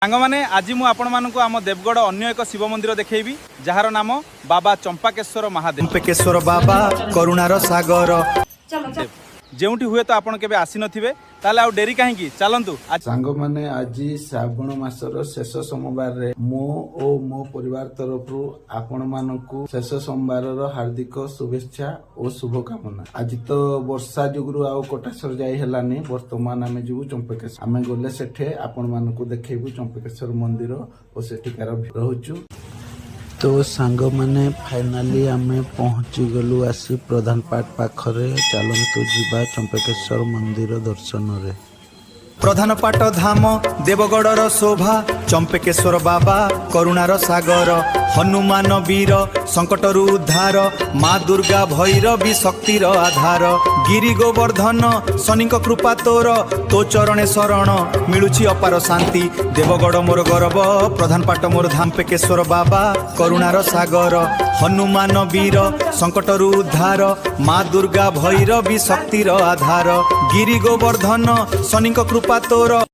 सांग मैंने आज मुझे आपण मानक आम देवगढ़ अन्य एक शिव मंदिर देखी जार नाम बाबा चंपाकेश्वर महादेव। चंपाकेश्वर बाबा करुणार सागर जोटी हुए तो आपड़ के आसी नथिबे ताले आउ डेरी कहीं चलतु सांग माने आज श्रावण मासर शेष सोमवार रे मो ओ मो परिवार तरफ आपण मानकु शेष सोमवार हार्दिक शुभेच्छा और शुभकामना। आज तो वर्षा जुगरु आउ कोटासर जाई हेलानी वर्तमान आमे जीवु चंपाकेश्वर आमे गले सेठे आपण मानकु देखेबु चंपाकेश्वर मंदिर और सेठिकार रहउचु। तो सांग माने फाइनाली आमे पहुंची गलु आसी प्रधान पाट पाखरे चलंतु जीवा चंपाकेश्वर मंदिर दर्शन रे। प्रधान पाट धाम देवगढ़ शोभा चंपाकेश्वर बाबा करुणार सागर हनुमान वीर संकटरु उद्धार माँ दुर्गा भैरवी शक्तिर आधार गिरी गोवर्धन शनि कृपा तोर तो चरणे शरण मिलुछि अपार शांति देवगढ़ मोर गौरव प्रधान पाट मोर धाम चंपाकेश्वर बाबा करुणार सागर हनुमान वीर संकटरु उद्धार माँ दुर्गा भैरवी शक्तिर आधार गिरी गोवर्धन शनि कृपा तोर।